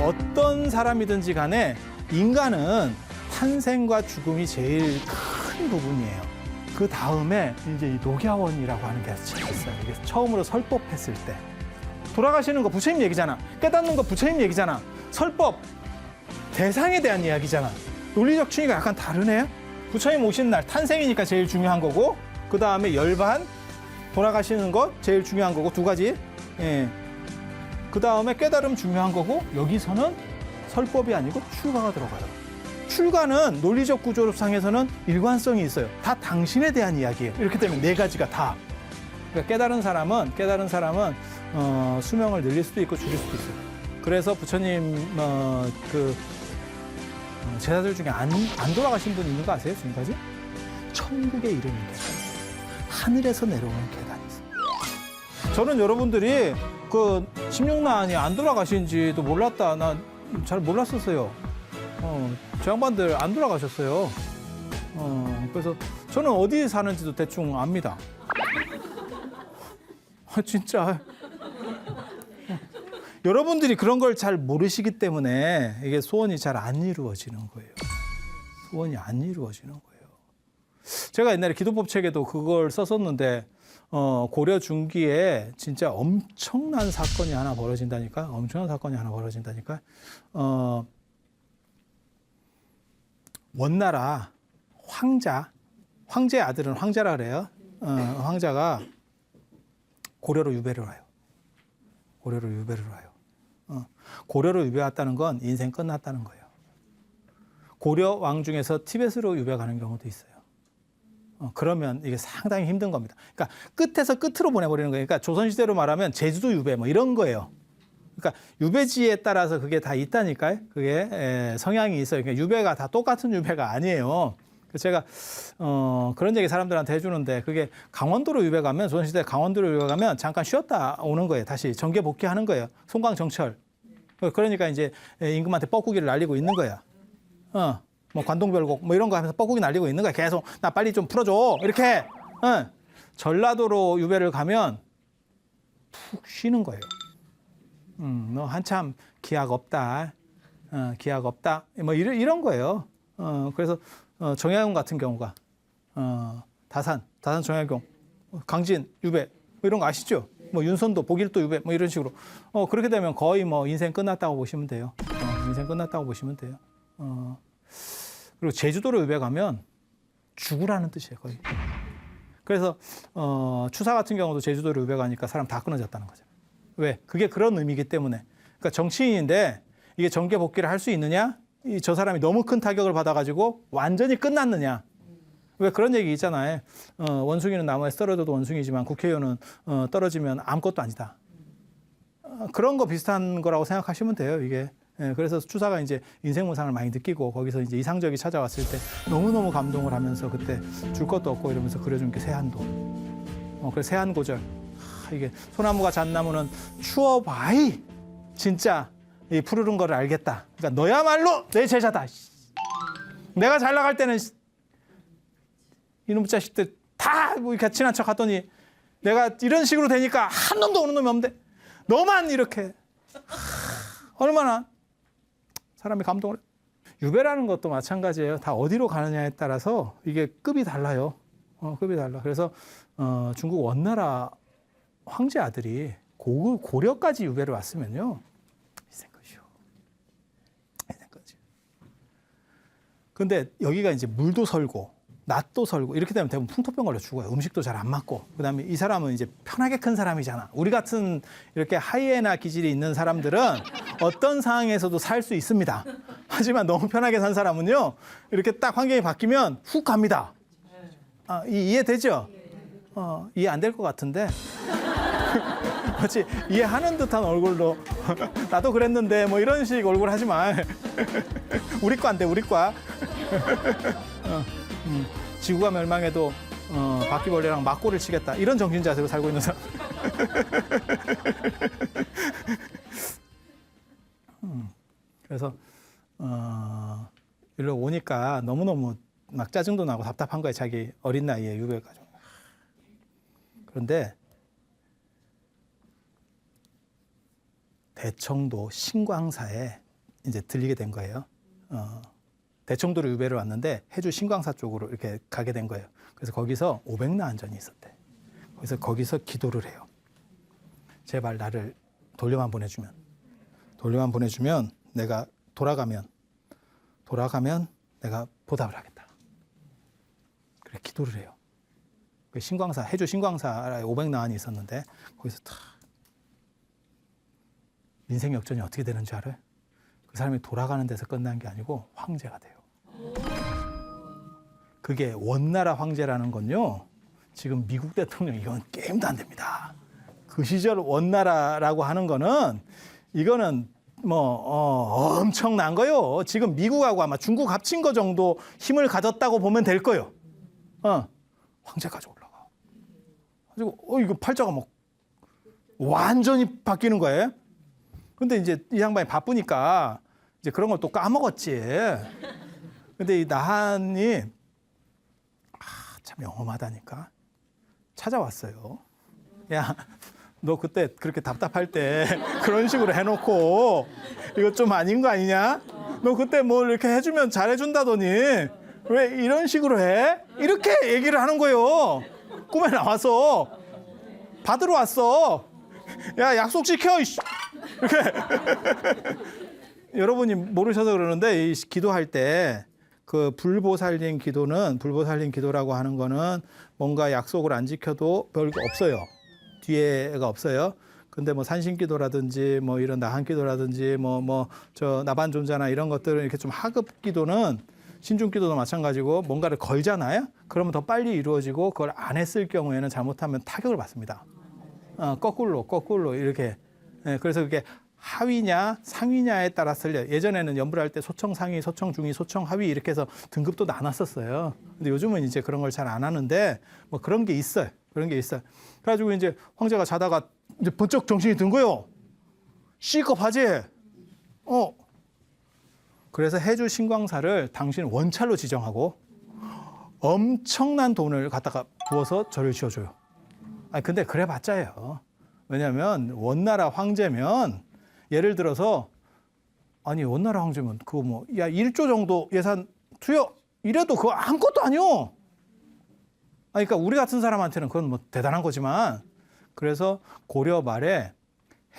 어떤 사람이든지 간에 인간은 탄생과 죽음이 제일 큰 부분이에요. 그 다음에 이제 이 녹야원이라고 하는 게 있어요. 이게 처음으로 설법했을 때. 돌아가시는 거 부처님 얘기잖아. 깨닫는 거 부처님 얘기잖아. 설법, 대상에 대한 이야기잖아. 논리적 충이가 약간 다르네요. 부처님 오신 날 탄생이니까 제일 중요한 거고, 그 다음에 열반, 돌아가시는 것 제일 중요한 거고, 두 가지. 예. 그 다음에 깨달음 중요한 거고, 여기서는 설법이 아니고 출가가 들어가요. 출가는 논리적 구조상에서는 일관성이 있어요. 다 당신에 대한 이야기예요. 이렇게 되면 네 가지가 다. 그러니까 깨달은 사람은 수명을 늘릴 수도 있고 줄일 수도 있어요. 그래서 부처님 제자들 중에 안 돌아가신 분 있는 거 아세요? 지금까지? 천국에 이르는 계단. 하늘에서 내려오는 계단이 있어요. 저는 여러분들이 그 16난이 안 돌아가신지도 몰랐다. 나 잘 몰랐었어요. 저 양반들 안 돌아가셨어요. 그래서 저는 어디 사는지도 대충 압니다. 진짜. 여러분들이 그런 걸 잘 모르시기 때문에 이게 소원이 잘 안 이루어지는 거예요. 소원이 안 이루어지는 거예요. 제가 옛날에 기도법 책에도 그걸 썼었는데 고려 중기에 진짜 엄청난 사건이 하나 벌어진다니까. 원나라 황제의 아들은 황자라 그래요. 황자가 고려로 유배를 와요. 고려로 유배 왔다는 건 인생 끝났다는 거예요. 고려 왕 중에서 티벳으로 유배 가는 경우도 있어요. 그러면 이게 상당히 힘든 겁니다. 그러니까 끝에서 끝으로 보내버리는 거예요. 그러니까 조선시대로 말하면 제주도 유배 뭐 이런 거예요. 그러니까 유배지에 따라서 그게 다 있다니까요. 그게 성향이 있어요. 그러니까 유배가 다 똑같은 유배가 아니에요. 그래서 제가 그런 얘기 사람들한테 해주는데 그게 강원도로 유배 가면 조선시대 강원도로 유배 가면 잠깐 쉬었다 오는 거예요. 다시 정계 복귀하는 거예요. 송광정철. 그러니까 이제 임금한테 뻐꾸기를 날리고 있는 거야. 뭐 관동별곡 뭐 이런 거 하면서 뻐꾸기 날리고 있는 거야. 계속 나 빨리 좀 풀어줘 이렇게. 전라도로 유배를 가면 푹 쉬는 거예요. 너 한참 기약 없다. 뭐 이런 거예요. 그래서 정약용 같은 경우가 다산 정약용, 강진 유배 뭐 이런 거 아시죠? 뭐 윤선도 복일도 유배 뭐 이런 식으로 그렇게 되면 거의 뭐 인생 끝났다고 보시면 돼요. 그리고 제주도로 유배 가면 죽으라는 뜻이에요, 거의. 그래서 추사 같은 경우도 제주도로 유배 가니까 사람 다 끊어졌다는 거죠. 왜? 그게 그런 의미이기 때문에. 그러니까 정치인인데 이게 정계 복귀를 할 수 있느냐? 저 사람이 너무 큰 타격을 받아가지고 완전히 끝났느냐? 왜 그런 얘기 있잖아요. 원숭이는 나무에서 떨어져도 원숭이지만 국회의원은 떨어지면 아무것도 아니다. 그런 거 비슷한 거라고 생각하시면 돼요, 이게. 그래서 추사가 이제 인생무상을 많이 느끼고 거기서 이제 이상적이 찾아왔을 때 너무너무 감동을 하면서 그때 줄 것도 없고 이러면서 그려준 게 세한도. 그래서 세한고절. 이게 소나무가 잣나무는 추워봐이 진짜 이 푸르른 거를 알겠다. 그러니까 너야말로 내 제자다. 내가 잘 나갈 때는 이놈 자식들 다 뭐 이렇게 친한 척 하더니 내가 이런 식으로 되니까 한 놈도 오는 놈이 없는데 너만 이렇게 얼마나 사람이 감동을 해. 유배라는 것도 마찬가지예요. 다 어디로 가느냐에 따라서 이게 급이 달라요. 급이 달라. 그래서 중국 원나라 황제 아들이 고려까지 유배를 왔으면요. 인생 끝이요. 근데 여기가 이제 물도 설고 낫도 설고 이렇게 되면 대부분 풍토병 걸려 죽어요. 음식도 잘 안 맞고. 그다음에 이 사람은 이제 편하게 큰 사람이잖아. 우리 같은 이렇게 하이에나 기질이 있는 사람들은 어떤 상황에서도 살 수 있습니다. 하지만 너무 편하게 산 사람은요. 이렇게 딱 환경이 바뀌면 훅 갑니다. 이해되죠? 이해 안 될 것 같은데. 그렇지. 이해하는 듯한 얼굴로 나도 그랬는데 뭐 이런 식 얼굴 하지 마. 우리 과인데 우리 과. 지구가 멸망해도 바퀴벌레랑 맞고를 치겠다. 이런 정신 자세로 살고 있는 사람. 그래서 일로 오니까 너무너무 막 짜증도 나고 답답한 거예요. 자기 어린 나이에 유배해가지고. 그런데 대청도 신광사에 이제 들리게 된 거예요. 대청도로 유배를 왔는데 해주 신광사 쪽으로 이렇게 가게 된 거예요. 그래서 거기서 500나안전이 있었대. 그래서 거기서 기도를 해요. 제발 나를 돌려만 보내주면 내가 돌아가면 내가 보답을 하겠다. 그래 기도를 해요. 그 신광사 해주 신광사에 500나안이 있었는데 거기서 다 인생 역전이 어떻게 되는지 알아요? 그 사람이 돌아가는 데서 끝난 게 아니고 황제가 돼요. 그게 원나라 황제라는 건요. 지금 미국 대통령 이건 게임도 안 됩니다. 그 시절 원나라라고 하는 거는 이거는 엄청난 거요. 지금 미국하고 아마 중국 합친 거 정도 힘을 가졌다고 보면 될 거요. 황제까지 올라가. 그리고 이거 팔자가 막 완전히 바뀌는 거예요. 근데 이제 이 양반이 바쁘니까 이제 그런 걸 또 까먹었지. 근데 이 나한이 참 영험하다니까 찾아왔어요. 야, 너 그때 그렇게 답답할 때 그런 식으로 해놓고 이거 좀 아닌 거 아니냐? 너 그때 뭘 이렇게 해주면 잘해준다더니 왜 이런 식으로 해? 이렇게 얘기를 하는 거예요. 꿈에 나와서 받으러 왔어. 야, 약속 지켜. 이렇게. 여러분이 모르셔서 그러는데 이 기도할 때 그 불보살림 기도라고 하는 거는 뭔가 약속을 안 지켜도 별거 없어요. 뒤에가 없어요. 근데 뭐 산신기도라든지 뭐 이런 나한기도라든지 저 나반존자나 이런 것들은 이렇게 좀 하급 기도는 신중기도도 마찬가지고 뭔가를 걸잖아요. 그러면 더 빨리 이루어지고 그걸 안 했을 경우에는 잘못하면 타격을 받습니다. 거꾸로 이렇게. 그래서 그게 하위냐 상위냐에 따라 틀려요. 예전에는 연불할 때 소청 상위, 소청 중위, 소청 하위 이렇게 해서 등급도 나눴었어요. 근데 요즘은 이제 그런 걸 잘 안 하는데 뭐 그런 게 있어요. 그래가지고 이제 황제가 자다가 이제 번쩍 정신이 든 거예요. C급하지? 그래서 해주 신광사를 당신 원찰로 지정하고 엄청난 돈을 갖다가 부어서 절을 지어줘요. 근데 그래봤자예요. 왜냐하면 원나라 황제면 예를 들어서 원나라 황제면 그거 1조 정도 예산 투여 이래도 그거 아무것도 아니요. 그러니까 우리 같은 사람한테는 그건 뭐 대단한 거지만 그래서 고려 말에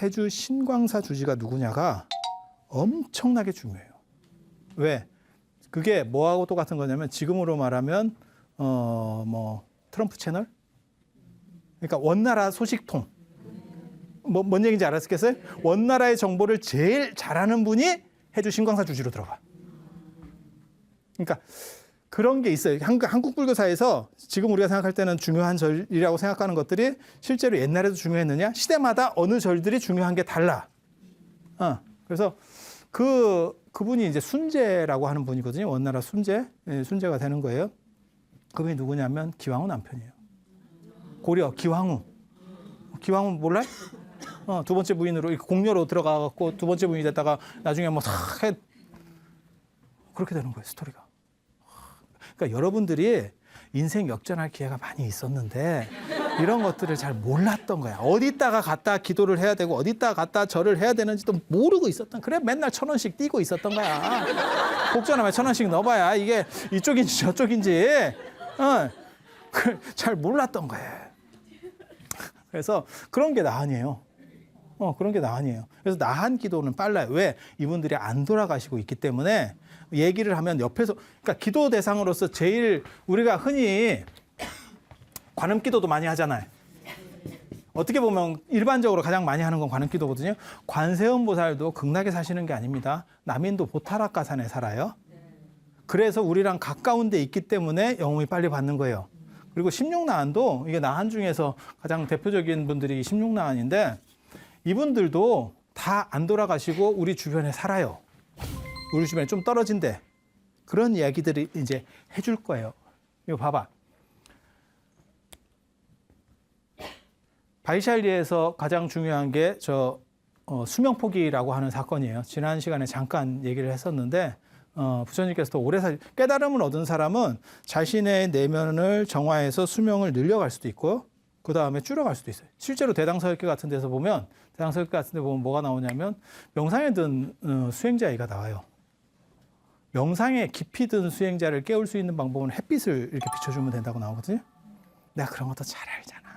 해주 신광사 주지가 누구냐가 엄청나게 중요해요. 왜? 그게 뭐하고 똑같은 거냐면 지금으로 말하면 트럼프 채널? 그러니까 원나라 소식통. 뭔 얘기인지 알았겠어요? 원나라의 정보를 제일 잘하는 분이 해주 신광사 주지로 들어가. 그러니까 그런 게 있어요. 한국 불교사에서 지금 우리가 생각할 때는 중요한 절이라고 생각하는 것들이 실제로 옛날에도 중요했느냐? 시대마다 어느 절들이 중요한 게 달라. 그래서 그분이 이제 순제라고 하는 분이거든요. 원나라 순제가 되는 거예요. 그분이 누구냐면 기왕후 남편이에요. 고려 기왕후 몰라요? 두 번째 부인으로 공녀로 들어가갖고 두 번째 부인이 됐다가 나중에 그렇게 되는 거예요, 스토리가. 그러니까 여러분들이 인생 역전할 기회가 많이 있었는데 이런 것들을 잘 몰랐던 거야. 어디다가 갖다 기도를 해야 되고 어디다가 갖다 절을 해야 되는지도 모르고 있었던. 그래 맨날 1,000원씩 띄고 있었던 거야. 복전함에 1,000원씩 넣어봐야 이게 이쪽인지 저쪽인지 잘 몰랐던 거예요. 그래서 그런 게 나한이에요. 그런 게 나한이에요. 그래서 나한 기도는 빨라요. 왜? 이분들이 안 돌아가시고 있기 때문에 얘기를 하면 옆에서, 그러니까 기도 대상으로서 제일 우리가 흔히 관음 기도도 많이 하잖아요. 어떻게 보면 일반적으로 가장 많이 하는 건 관음 기도거든요. 관세음 보살도 극락에 사시는 게 아닙니다. 남인도 보타락가산에 살아요. 그래서 우리랑 가까운 데 있기 때문에 영웅이 빨리 받는 거예요. 그리고 16나안도 이게 나한 중에서 가장 대표적인 분들이 16나안인데 이분들도 다 안 돌아가시고 우리 주변에 살아요. 우리 주변에 좀 떨어진데 그런 이야기들이 이제 해줄 거예요. 이거 봐봐. 바이샬리에서 가장 중요한 게 수명포기라고 하는 사건이에요. 지난 시간에 잠깐 얘기를 했었는데 부처님께서도 오래 깨달음을 얻은 사람은 자신의 내면을 정화해서 수명을 늘려갈 수도 있고 그 다음에 줄여갈 수도 있어요. 실제로 대당서역계 같은 데서 보면 대당서역계 같은 데 보면 뭐가 나오냐면 명상에 든 수행자가 나와요. 명상에 깊이 든 수행자를 깨울 수 있는 방법은 햇빛을 이렇게 비춰주면 된다고 나오거든요. 내가 그런 것도 잘 알잖아.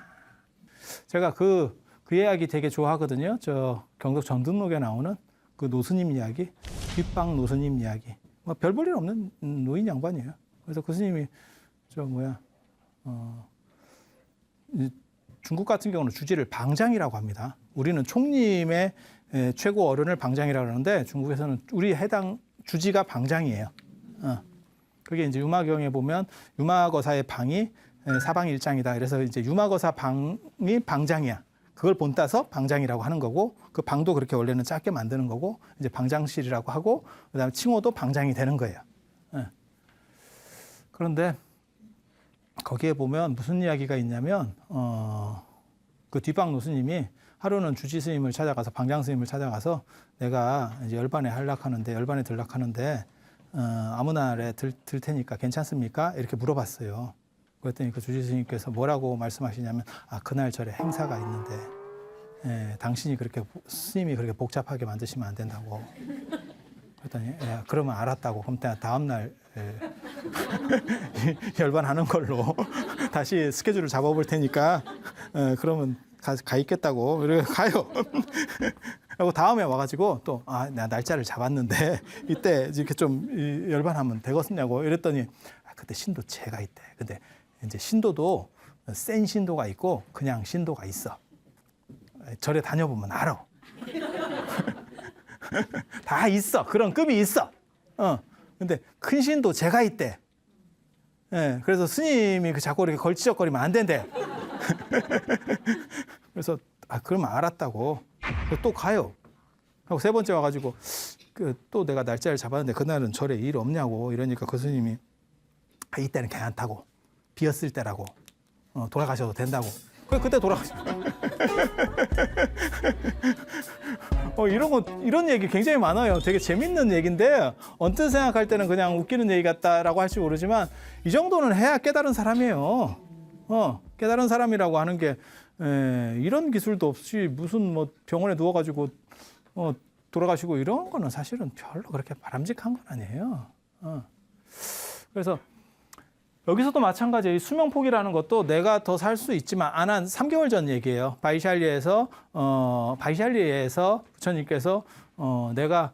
제가 그 이야기 되게 좋아하거든요. 저 경덕 전등록에 나오는 그 노스님 이야기, 뒷방 노스님 이야기. 뭐 별 볼 일 없는 노인 양반이에요. 그래서 그 스님이 중국 같은 경우는 주지를 방장이라고 합니다. 우리는 총림의 최고 어른을 방장이라고 하는데 중국에서는 우리 해당 주지가 방장이에요. 그게 이제 유마경에 보면 유마거사의 방이 사방일장이다. 그래서 이제 유마거사 방이 방장이야. 그걸 본따서 방장이라고 하는 거고, 그 방도 그렇게 원래는 작게 만드는 거고, 이제 방장실이라고 하고, 그다음에 칭호도 방장이 되는 거예요. 그런데 거기에 보면 무슨 이야기가 있냐면 그 뒷방 노스님이 하루는 주지 스님을 찾아가서 방장 스님을 찾아가서 내가 이제 열반에 들락하는데 아무 날에 들 테니까 괜찮습니까? 이렇게 물어봤어요. 그랬더니 그 주지 스님께서 뭐라고 말씀하시냐면 그날 절에 행사가 있는데 당신이 스님이 그렇게 복잡하게 만드시면 안 된다고. 그랬더니 그러면 알았다고. 그럼 다음 날 열반하는 걸로 다시 스케줄을 잡아볼 테니까 그러면 가 있겠다고. 그래 가요. 그리고 다음에 와가지고 또 나 날짜를 잡았는데 이때 이렇게 좀 열반하면 되겠냐고 이랬더니 그때 신도 제가 있대. 근데 이제 신도도 센 신도가 있고 그냥 신도가 있어. 절에 다녀보면 알아. 다 있어. 그런 급이 있어. 근데 큰 신도 제가 있대. 그래서 스님이 자꾸 이렇게 걸치적거리면 안 된대. 그래서 그러면 알았다고. 또 가요. 하고 세 번째 와가지고 또 내가 날짜를 잡았는데 그날은 절에 일 없냐고 이러니까 그 스님이 이때는 괜찮다고. 비었을 때라고. 돌아가셔도 된다고. 그때 돌아가셔. 이런 얘기 굉장히 많아요. 되게 재밌는 얘기인데 언뜻 생각할 때는 그냥 웃기는 얘기 같다라고 할지 모르지만 이 정도는 해야 깨달은 사람이에요. 깨달은 사람이라고 하는 게 이런 기술도 없이 무슨 뭐 병원에 누워가지고 돌아가시고 이런 거는 사실은 별로 그렇게 바람직한 건 아니에요. 그래서 여기서도 마찬가지예요. 수명 포기라는 것도 내가 더 살 수 있지만 안 한 3개월 전 얘기예요. 바이샬리에서 부처님께서 내가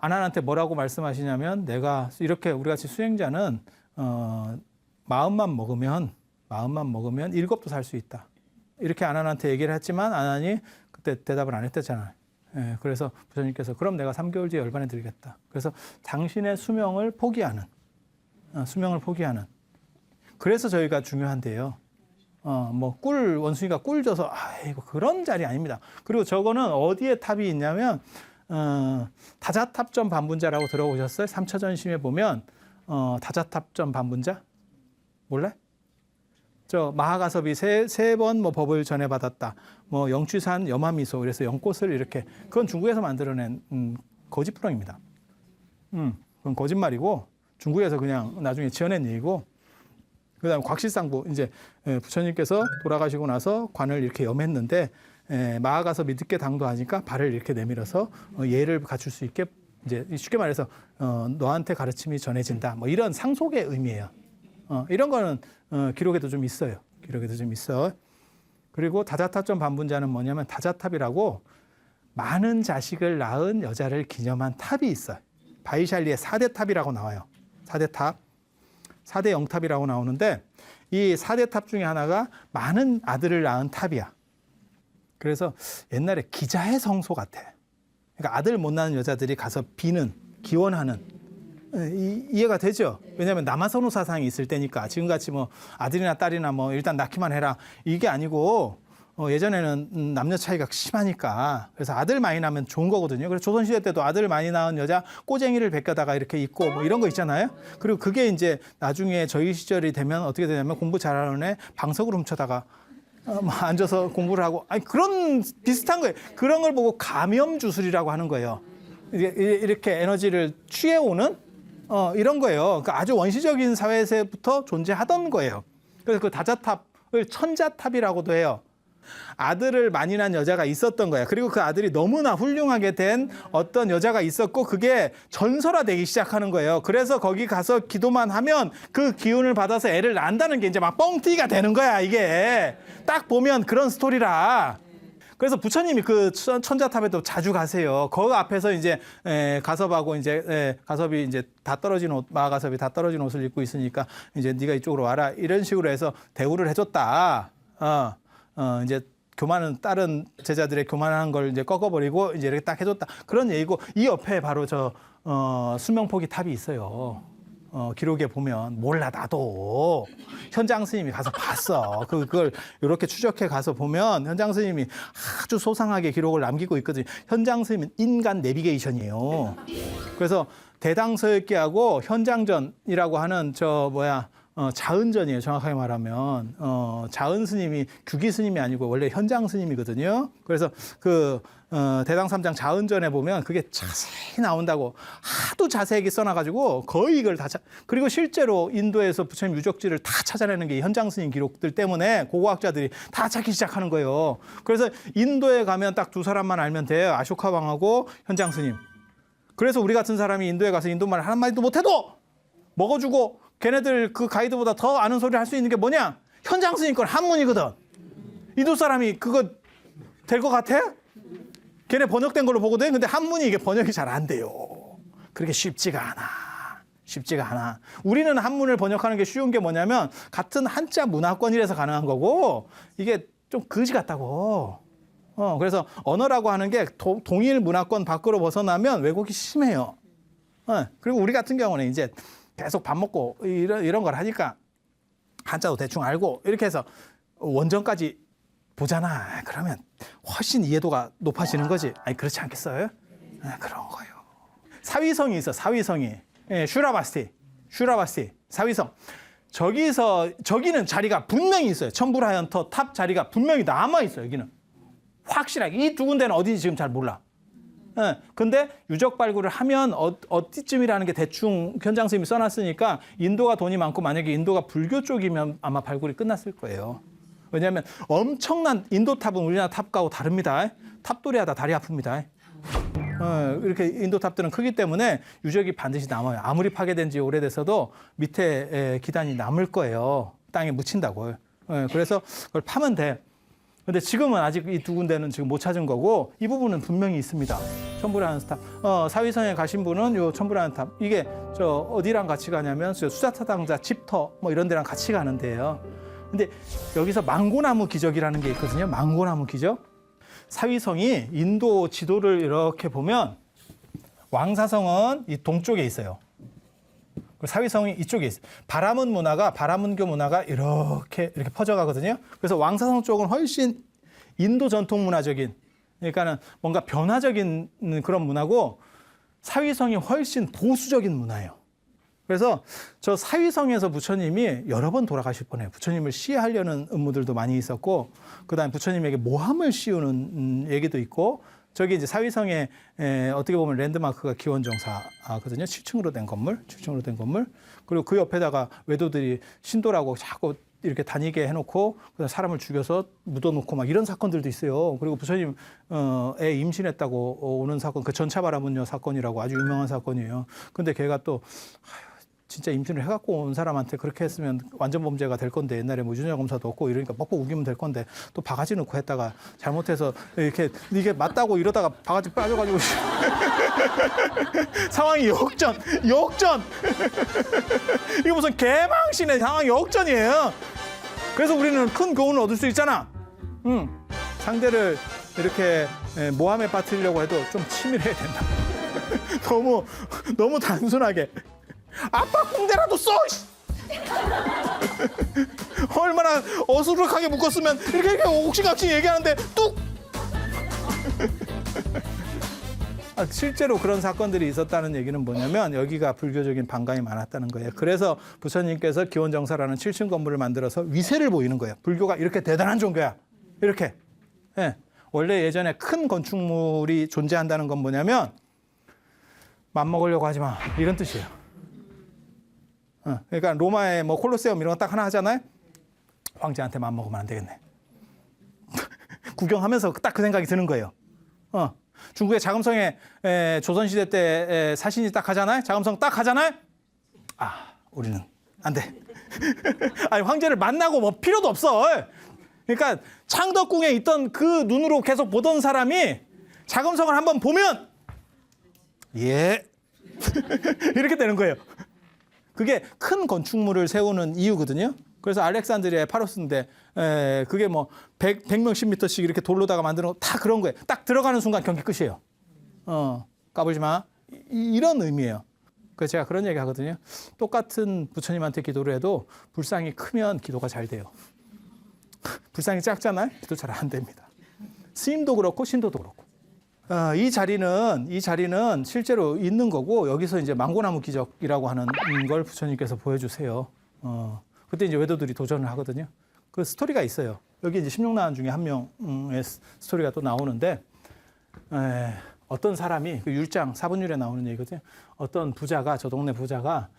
아난한테 뭐라고 말씀하시냐면 내가 이렇게 우리 같이 수행자는 마음만 먹으면 7도 살 수 있다. 이렇게 아난한테 얘기를 했지만 아난이 그때 대답을 안 했댔잖아요. 그래서 부처님께서 그럼 내가 3개월 뒤에 열반에 들겠다. 그래서 당신의 수명을 포기하는. 그래서 저희가 중요한데요. 원숭이가 꿀 줘서 이거 그런 자리 아닙니다. 그리고 저거는 어디에 탑이 있냐면 다자탑전 반분자라고 들어보셨어요? 삼처전심에 보면 다자탑전 반분자 몰래? 저 마하가섭이 세 번 뭐 법을 전해받았다. 뭐 영취산 염화미소 그래서 연꽃을 이렇게 그건 중국에서 만들어낸 거짓부렁입니다. 그건 거짓말이고 중국에서 그냥 나중에 지어낸 얘기고 그다음 곽실상부 이제 부처님께서 돌아가시고 나서 관을 이렇게 염했는데 마하가섭이 늦게 당도하니까 발을 이렇게 내밀어서 예를 갖출 수 있게 이제 쉽게 말해서 너한테 가르침이 전해진다. 뭐 이런 상속의 의미예요. 이런 거는 기록에도 좀 있어요. 그리고 다자탑전 반분자는 뭐냐면 다자탑이라고 많은 자식을 낳은 여자를 기념한 탑이 있어요. 바이샬리의 4대 탑이라고 나와요. 4대 탑. 4대 영탑이라고 나오는데 이 4대 탑 중에 하나가 많은 아들을 낳은 탑이야. 그래서 옛날에 기자의 성소 같아. 그러니까 아들 못 낳는 여자들이 가서 비는, 기원하는 이해가 되죠? 왜냐하면 남아선호 사상이 있을 때니까 지금같이 뭐 아들이나 딸이나 뭐 일단 낳기만 해라 이게 아니고 예전에는 남녀 차이가 심하니까 그래서 아들 많이 낳으면 좋은 거거든요. 그래서 조선시대 때도 아들 많이 낳은 여자 꼬쟁이를 베껴다가 이렇게 입고 뭐 이런 거 있잖아요. 그리고 그게 이제 나중에 저희 시절이 되면 어떻게 되냐면 공부 잘하는 애 방석을 훔쳐다가 앉아서 공부를 하고 그런 비슷한 거예요. 그런 걸 보고 감염 주술이라고 하는 거예요. 이렇게 에너지를 취해오는 이런 거예요. 그러니까 아주 원시적인 사회에서부터 존재하던 거예요. 그래서 그 다자탑 천자탑이라고도 해요. 아들을 많이 낳은 여자가 있었던 거야. 그리고 그 아들이 너무나 훌륭하게 된 어떤 여자가 있었고 그게 전설화되기 시작하는 거예요. 그래서 거기 가서 기도만 하면 그 기운을 받아서 애를 낳는다는 게 이제 막 뻥튀기가 되는 거야. 이게 딱 보면 그런 스토리라. 그래서 부처님이 그 천자탑에도 자주 가세요. 그 앞에서 이제 가섭하고 이제 가섭이 이제 다 떨어진 옷, 마가섭이 다 떨어진 옷을 입고 있으니까 이제 네가 이쪽으로 와라 이런 식으로 해서 대우를 해줬다. 이제 교만은 다른 제자들의 교만한 걸 이제 꺾어버리고 이제 이렇게 딱 해줬다. 그런 얘기고 이 옆에 바로 저 수명포기 탑이 있어요. 기록에 보면 몰라 나도 현장 스님이 가서 봤어. 그걸 이렇게 추적해 가서 보면 현장 스님이 아주 소상하게 기록을 남기고 있거든요. 현장 스님은 인간 내비게이션이에요. 그래서 대당서역기하고 현장전이라고 하는 자은전이에요. 정확하게 말하면 자은 스님이 규기 스님이 아니고 원래 현장 스님이거든요. 그래서 그 대당 3장 자은전에 보면 그게 자세히 나온다고 하도 자세하게 써놔가지고 거의 이걸 다 그리고 실제로 인도에서 부처님 유적지를 다 찾아내는 게 현장 스님 기록들 때문에 고고학자들이 다 찾기 시작하는 거예요. 그래서 인도에 가면 딱 두 사람만 알면 돼요. 아쇼카 왕하고 현장 스님. 그래서 우리 같은 사람이 인도에 가서 인도말 한마디도 못해도 먹어주고 걔네들 그 가이드보다 더 아는 소리 할 수 있는 게 뭐냐? 현장 스님 건 한문이거든. 인도 사람이 그거 될 것 같아? 걔네 번역된 걸로 보거든. 근데 한문이 이게 번역이 잘 안 돼요. 그렇게 쉽지가 않아. 쉽지가 않아. 우리는 한문을 번역하는 게 쉬운 게 뭐냐면 같은 한자 문화권이라서 가능한 거고 이게 좀 거지 같다고. 그래서 언어라고 하는 게 동일 문화권 밖으로 벗어나면 왜곡이 심해요. 그리고 우리 같은 경우는 이제 계속 밥 먹고 이런 걸 하니까 한자도 대충 알고 이렇게 해서 원전까지 보잖아. 그러면 훨씬 이해도가 높아지는 거지. 아니 그렇지 않겠어요? 그런 거예요. 사위성이 있어. 사위성이. 슈라바스티. 사위성. 저기는 자리가 분명히 있어요. 천불하연터 탑 자리가 분명히 남아 있어요. 여기는 확실하게 이 두 군데는 어딘지 지금 잘 몰라. 근데 유적 발굴을 하면 어디쯤이라는 게 대충 현장 스님이 써놨으니까 인도가 돈이 많고 만약에 인도가 불교 쪽이면 아마 발굴이 끝났을 거예요. 왜냐하면 엄청난 인도 탑은 우리나라 탑하고 다릅니다. 탑도리하다 다리 아픕니다. 이렇게 인도 탑들은 크기 때문에 유적이 반드시 남아요. 아무리 파괴된 지 오래돼서도 밑에 기단이 남을 거예요. 땅에 묻힌다고요. 그래서 그걸 파면 돼. 근데 지금은 아직 이 두 군데는 지금 못 찾은 거고 이 부분은 분명히 있습니다. 천불하연탑. 사위성에 가신 분은 요 천불하연탑. 이게 어디랑 같이 가냐면 수자타당자 집터 뭐 이런 데랑 같이 가는 데예요. 근데 여기서 망고나무 기적이라는 게 있거든요. 망고나무 기적. 사위성이 인도 지도를 이렇게 보면 왕사성은 이 동쪽에 있어요. 사위성이 이쪽에 있어요. 바라문교 문화가 이렇게 퍼져가거든요. 그래서 왕사성 쪽은 훨씬 인도 전통 문화적인, 그러니까는 뭔가 변화적인 그런 문화고 사위성이 훨씬 보수적인 문화예요. 그래서 저 사위성에서 부처님이 여러 번 돌아가실 뻔해요. 부처님을 시해하려는 음모들도 많이 있었고, 그다음에 부처님에게 모함을 씌우는 얘기도 있고, 저기 이제 사위성에 어떻게 보면 랜드마크가 기원정사거든요. 7층으로 된 건물. 그리고 그 옆에다가 외도들이 신도라고 자꾸 이렇게 다니게 해놓고 그다음 사람을 죽여서 묻어놓고 막 이런 사건들도 있어요. 그리고 부처님 애 임신했다고 오는 사건, 그 전차바라문녀 사건이라고 아주 유명한 사건이에요. 근데 걔가 또 진짜 임신을 해갖고 온 사람한테 그렇게 했으면 완전 범죄가 될 건데 옛날에 뭐 유전자 검사도 없고 이러니까 뻑뻑 우기면 될 건데 또 바가지 넣고 했다가 잘못해서 이게 맞다고 이러다가 바가지 빠져가지고 상황이 역전 이게 무슨 개망신의 상황이 역전이에요. 그래서 우리는 큰 교훈을 얻을 수 있잖아. 상대를 이렇게 모함에 빠뜨리려고 해도 좀 치밀해야 된다. 너무 단순하게 아빠 붕대라도 써! 얼마나 어수룩하게 묶었으면 이렇게 옥신각신 얘기하는데 뚝! 실제로 그런 사건들이 있었다는 얘기는 뭐냐면 여기가 불교적인 반감이 많았다는 거예요. 그래서 부처님께서 기원정사라는 7층 건물을 만들어서 위세를 보이는 거예요. 불교가 이렇게 대단한 종교야. 이렇게. 원래 예전에 큰 건축물이 존재한다는 건 뭐냐면 맘먹으려고 하지 마. 이런 뜻이에요. 그러니까 로마에 뭐 콜로세움 이런 거 딱 하나 하잖아요. 황제한테 맘먹으면 안 되겠네. 구경하면서 딱 그 생각이 드는 거예요. 중국의 자금성에 조선시대 때 사신이 딱 가잖아요. 자금성 딱 가잖아요. 우리는 안 돼. 아니, 황제를 만나고 뭐 필요도 없어. 그러니까 창덕궁에 있던 그 눈으로 계속 보던 사람이 자금성을 한번 보면 예 이렇게 되는 거예요. 그게 큰 건축물을 세우는 이유거든요. 그래서 알렉산드리아의 파로스인데 그게 뭐 100몇십 미터씩 이렇게 돌로다가 만드는 거 다 그런 거예요. 딱 들어가는 순간 경기 끝이에요. 까불지 마. 이런 의미예요. 그래서 제가 그런 얘기 하거든요. 똑같은 부처님한테 기도를 해도 불상이 크면 기도가 잘 돼요. 불상이 작잖아요. 기도 잘 안 됩니다. 스님도 그렇고 신도도 그렇고. 이 자리는 실제로 있는 거고, 여기서 이제 망고나무 기적이라고 하는 걸 부처님께서 보여주세요. 그때 이제 외도들이 도전을 하거든요. 그 스토리가 있어요. 여기 이제 16나원 중에 한 명의 스토리가 또 나오는데, 어떤 사람이 그 율장 사분율에 나오는 얘기거든요. 어떤 부자가, 저 동네 부자가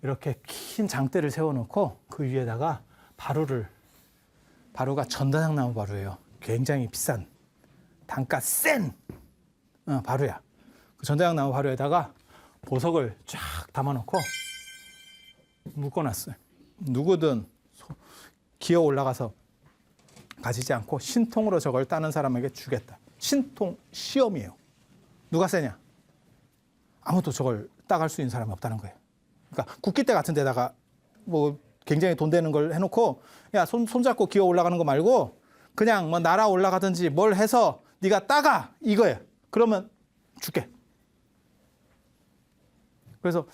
이렇게 긴 장대를 세워놓고 그 위에다가 바루가 전다장나무 바루예요. 굉장히 비싼 단가 센 바루야. 그 전다장나무 바루에다가 보석을 쫙 담아놓고 묶어놨어요. 누구든 기어 올라가서 가지지 않고 신통으로 저걸 따는 사람에게 주겠다. 신통 시험이에요. 누가 세냐? 아무도 저걸 따갈 수 있는 사람이 없다는 거예요. 그러니까 국기대 같은 데다가 뭐 굉장히 돈 되는 걸 해놓고, 야, 손잡고 기어 올라가는 거 말고 그냥 뭐 날아 올라가든지 뭘 해서 네가 따가 이거예요. 그러면 줄게. 그래서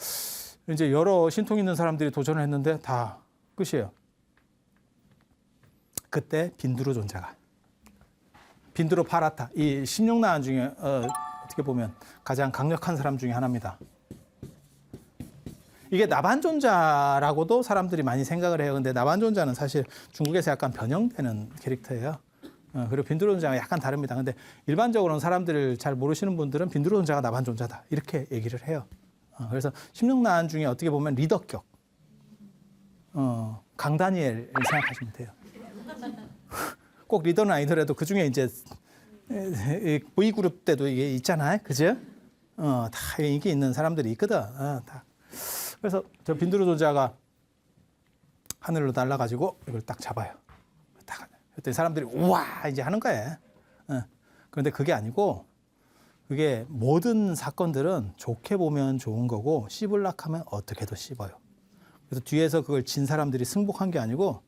이제 여러 신통 있는 사람들이 도전을 했는데 다 끝이에요. 그때 빈두르 존자가, 빈두르 파라타, 이 16나원 중에 어떻게 보면 가장 강력한 사람 중에 하나입니다. 이게 나반존자라고도 사람들이 많이 생각을 해요. 근데 나반존자는 사실 중국에서 약간 변형되는 캐릭터예요. 그리고 빈두르 존자가 약간 다릅니다. 근데 일반적으로는 사람들을 잘 모르시는 분들은 빈두르 존자가 나반존자다 이렇게 얘기를 해요. 그래서 16나원 중에 어떻게 보면 리더격, 강다니엘을 생각하시면 돼요. 꼭 리더는 아니더라도 그 중에 이제 V그룹 때도 이게 있잖아요. 그죠? 다 인기 있는 사람들이 있거든. 다. 그래서 저 빈두르 존자가 하늘로 날아가지고 이걸 딱 잡아요. 딱. 그랬더니 사람들이 우와 이제 하는 거예요. 그런데 그게 아니고, 그게 모든 사건들은 좋게 보면 좋은 거고 씹으려고 하면 어떻게도 씹어요. 그래서 뒤에서 그걸 진 사람들이 승복한 게 아니고,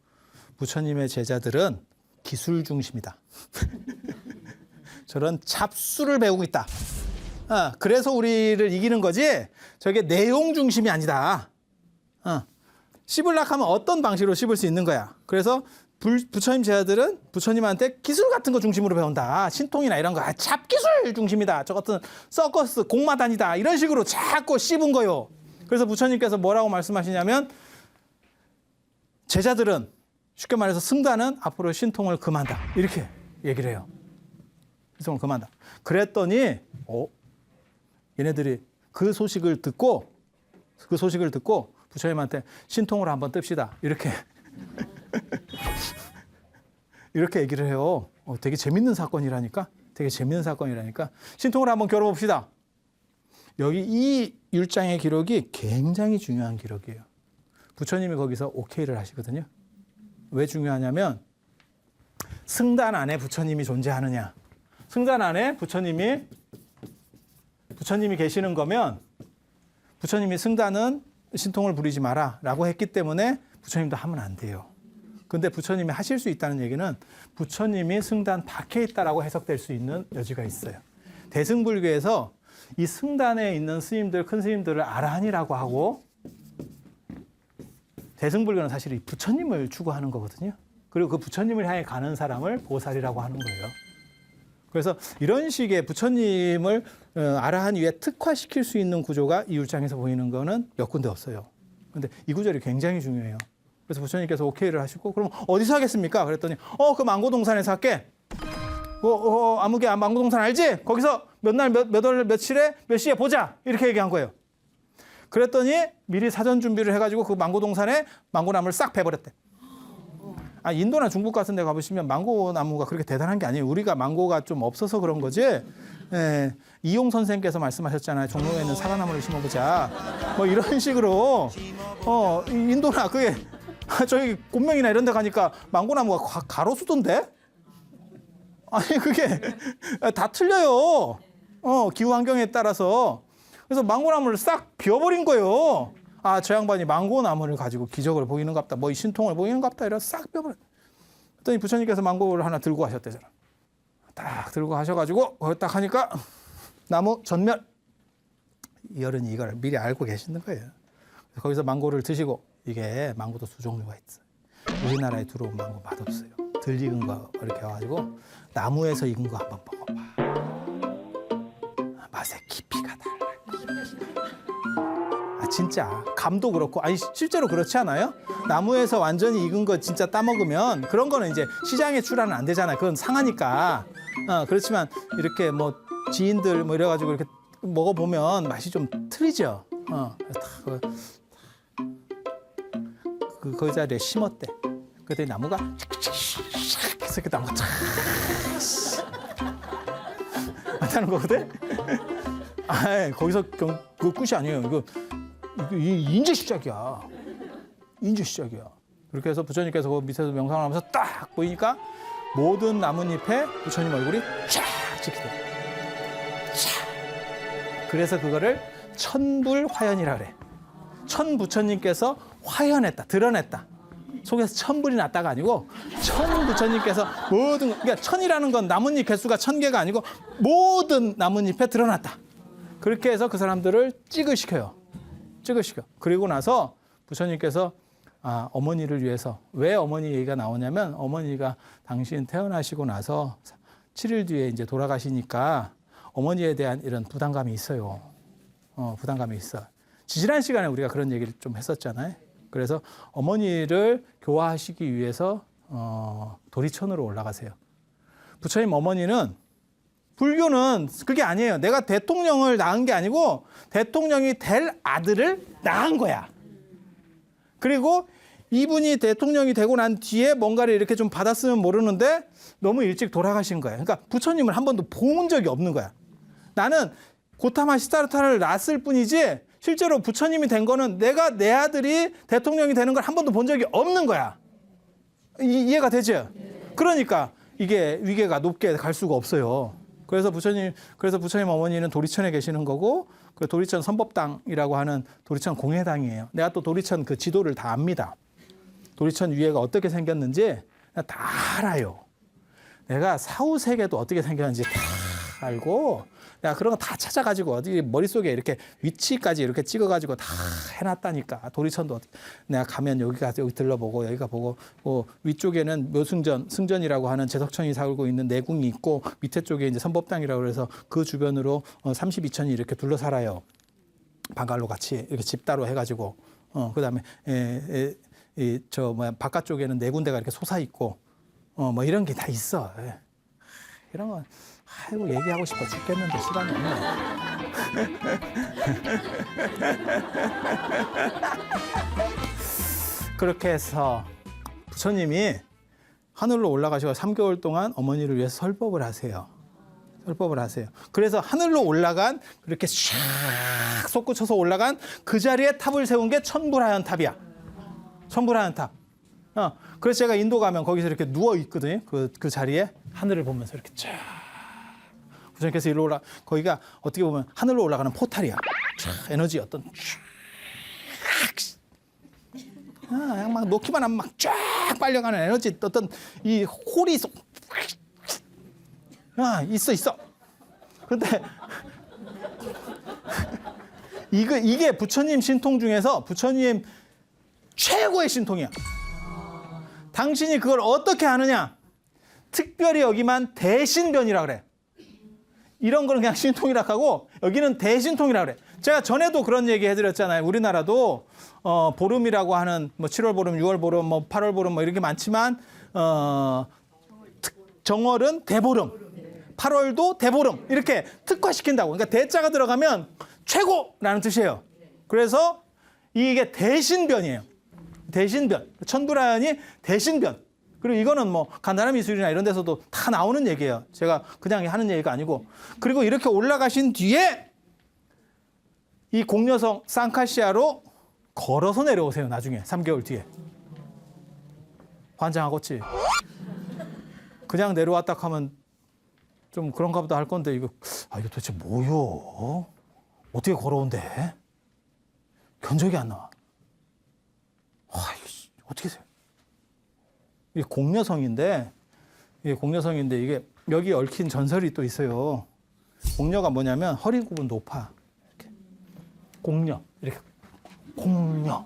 부처님의 제자들은 기술 중심이다. 저런 잡수를 배우고 있다. 그래서 우리를 이기는 거지 저게 내용 중심이 아니다. 씹으려고 하면 어떤 방식으로 씹을 수 있는 거야. 그래서 부처님 제자들은 부처님한테 기술 같은 거 중심으로 배운다. 신통이나 이런 거 잡기술 중심이다. 저 같은 서커스 공마단이다. 이런 식으로 자꾸 씹은 거요. 그래서 부처님께서 뭐라고 말씀하시냐면, 제자들은 쉽게 말해서 승단은 앞으로 신통을 금한다. 이렇게 얘기를 해요. 신통을 금한다. 그랬더니 얘네들이 그 소식을 듣고 부처님한테 신통으로 한번 뜹시다. 이렇게 이렇게 얘기를 해요. 되게 재밌는 사건이라니까. 신통으로 한번 겨뤄봅시다. 여기 이 율장의 기록이 굉장히 중요한 기록이에요. 부처님이 거기서 오케이를 하시거든요. 왜 중요하냐면, 승단 안에 부처님이 존재하느냐. 승단 안에 부처님이 계시는 거면, 부처님이 승단은 신통을 부리지 마라 라고 했기 때문에 부처님도 하면 안 돼요. 근데 부처님이 하실 수 있다는 얘기는 부처님이 승단 밖에 있다라고 해석될 수 있는 여지가 있어요. 대승불교에서 이 승단에 있는 스님들, 큰 스님들을 아라한이라고 하고, 대승불교는 사실 이 부처님을 추구하는 거거든요. 그리고 그 부처님을 향해 가는 사람을 보살이라고 하는 거예요. 그래서 이런 식의 부처님을 아라한 위에 특화시킬 수 있는 구조가 이 율장에서 보이는 거는 몇 군데 없어요. 그런데 이 구절이 굉장히 중요해요. 그래서 부처님께서 오케이를 하시고, 그럼 어디서 하겠습니까? 그랬더니 그 망고동산에서 할게. 아무개 망고동산 알지? 거기서 몇 날 몇 월 며칠에 몇 시에 보자. 이렇게 얘기한 거예요. 그랬더니 미리 사전 준비를 해가지고 그 망고동산에 망고나무를 싹 베버렸대. 인도나 중국 같은 데 가보시면 망고 나무가 그렇게 대단한 게 아니에요. 우리가 망고가 좀 없어서 그런 거지. 예, 이용 선생께서 말씀하셨잖아요. 종로에는 사과나무를 심어보자. 뭐 이런 식으로 인도나 그게 저기 곤명이나 이런 데 가니까 망고 나무가 가로수던데? 아니 그게 다 틀려요. 기후 환경에 따라서. 그래서 망고 나무를 싹 비워버린 거예요. 저 양반이 망고 나무를 가지고 기적을 보이는갑다. 뭐 이 신통을 보이는갑다. 이래서 싹 비워버려. 그랬더니 부처님께서 망고를 하나 들고 가셨대잖아. 딱 들고 가셔가지고 거기 딱 하니까 나무 전멸. 이 어른이 이걸 미리 알고 계시는 거예요. 거기서 망고를 드시고 이게 망고도 두 종류가 있어요. 우리나라에 들어온 망고 맛없어요. 덜 익은 거 이렇게 와가지고 나무에서 익은 거 한번 먹어봐. 맛의 깊이가 달라. 진짜 감도 그렇고 실제로 그렇지 않아요? 나무에서 완전히 익은 거 진짜 따먹으면 그런 거는 이제 시장에 출하는 안 되잖아요. 그건 상하니까. 그렇지만 이렇게 뭐 지인들 뭐 이래가지고 이렇게 먹어보면 맛이 좀 틀리죠. 그 자리에 심었대. 그랬더니 나무가 해서 그 나무가 안타는 거거든. 거기서 그 끝이 아니에요. 이거 인제 시작이야. 인제 시작이야. 그렇게 해서 부처님께서 그 밑에서 명상을 하면서 딱 보이니까 모든 나뭇잎에 부처님 얼굴이 쫙 찍히더라. 그래서 그거를 천불화연이라 그래. 천부처님께서 화연했다, 드러냈다. 속에서 천불이 났다가 아니고 천부처님께서 모든, 그러니까 천이라는 건 나뭇잎 개수가 1000개가 아니고 모든 나뭇잎에 드러났다. 그렇게 해서 그 사람들을 찍으시켜요. 그리고 나서 부처님께서 어머니를 위해서, 왜 어머니 얘기가 나오냐면 어머니가 당신 태어나시고 나서 7일 뒤에 이제 돌아가시니까 어머니에 대한 이런 부담감이 있어요. 부담감이 있어. 지지난 시간에 우리가 그런 얘기를 좀 했었잖아요. 그래서 어머니를 교화하시기 위해서 도리천으로 올라가세요. 부처님 어머니는, 불교는 그게 아니에요. 내가 대통령을 낳은 게 아니고 대통령이 될 아들을 낳은 거야. 그리고 이분이 대통령이 되고 난 뒤에 뭔가를 이렇게 좀 받았으면 모르는데 너무 일찍 돌아가신 거야. 그러니까 부처님을 한 번도 본 적이 없는 거야. 나는 고타마 시타르타를 낳았을 뿐이지 실제로 부처님이 된 거는 내가 내 아들이 대통령이 되는 걸 한 번도 본 적이 없는 거야. 이해가 되죠? 그러니까 이게 위계가 높게 갈 수가 없어요. 그래서 부처님 어머니는 도리천에 계시는 거고, 그 도리천 선법당이라고 하는 도리천 공회당이에요. 내가 또 도리천 그 지도를 다 압니다. 도리천 위에가 어떻게 생겼는지 다 알아요. 내가 사후세계도 어떻게 생겼는지 다 알고, 내가 그런 거 다 찾아가지고 어디 머릿속에 이렇게 위치까지 이렇게 찍어가지고 다 해놨다니까. 도리천도 내가 가면 여기 가서 여기 들러보고 여기가 보고, 위쪽에는 승전이라고 하는 제석천이 살고 있는 내궁이 있고, 밑에 쪽에 이제 선법당이라고 그래서 그 주변으로 32천이 이렇게 둘러 살아요. 방갈로 같이 이렇게 집 따로 해가지고, 그다음에 바깥쪽에는 네 군데가 이렇게 솟아 있고, 뭐 이런 게 다 있어. 이런 건 아이고 얘기하고 싶어 죽겠는데 시간이 없네. 그렇게 해서 부처님이 하늘로 올라가시고 3개월 동안 어머니를 위해서 설법을 하세요. 그래서 하늘로 올라간, 그렇게 샥 솟구쳐서 올라간 그 자리에 탑을 세운 게 천불화연 탑이야. 천불화연 탑. 그래서 제가 인도 가면 거기서 이렇게 누워 있거든요. 그 자리에 하늘을 보면서 이렇게 쫙. 부처님께서 일로 거기가 어떻게 보면 하늘로 올라가는 포탈이야. 에너지 어떤 그냥 막 놓기만 하면 막 쫙 빨려가는 에너지, 어떤 이 홀이 있어. 그런데 이게 부처님 신통 중에서 부처님 최고의 신통이야. 당신이 그걸 어떻게 아느냐? 특별히 여기만 대신변이라 그래. 이런 거는 그냥 신통이라 하고 여기는 대신통이라 그래. 제가 전에도 그런 얘기 해드렸잖아요. 우리나라도 보름이라고 하는 뭐 7월 보름, 6월 보름, 뭐 8월 보름 뭐 이렇게 많지만 정월은 대보름, 8월도 대보름 이렇게 특화시킨다고. 그러니까 대자가 들어가면 최고라는 뜻이에요. 그래서 이게 대신변이에요. 대신변. 천불화연이 대신변. 그리고 이거는 뭐 간단한 미술이나 이런 데서도 다 나오는 얘기예요. 제가 그냥 하는 얘기가 아니고. 그리고 이렇게 올라가신 뒤에 이 공녀성 쌍카시아로 걸어서 내려오세요. 나중에 3개월 뒤에. 환장하겠지. 그냥 내려왔다 하면 좀 그런가 보다 할 건데 이거 도대체 뭐요? 어떻게 걸어온대? 견적이 안 나와. 어떻게 해요? 이게 공녀성인데 이게 여기 얽힌 전설이 또 있어요. 공녀가 뭐냐면 허리 굽은 높아. 이렇게. 공녀. 이렇게. 공녀.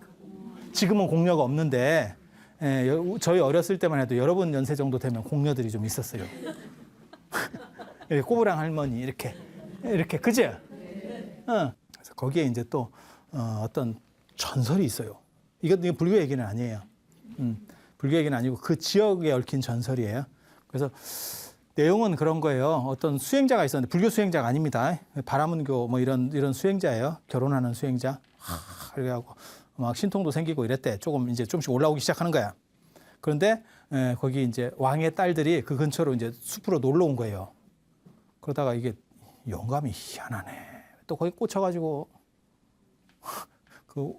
지금은 공녀가 없는데 저희 어렸을 때만 해도 여러분 연세 정도 되면 공녀들이 좀 있었어요. 이렇게 꼬부랑 할머니 이렇게 그죠? 그래서 거기에 이제 또 어떤 전설이 있어요. 이게 불교 얘기는 아니에요. 불교 얘기는 아니고 그 지역에 얽힌 전설이에요. 그래서 내용은 그런 거예요. 어떤 수행자가 있었는데 불교 수행자가 아닙니다. 바라문교 뭐 이런 수행자예요. 결혼하는 수행자. 그래가지고 막 신통도 생기고 이랬대. 조금씩 올라오기 시작하는 거야. 그런데 거기 이제 왕의 딸들이 그 근처로 이제 숲으로 놀러 온 거예요. 그러다가 이게 영감이 희한하네. 또 거기 꽂혀가지고 그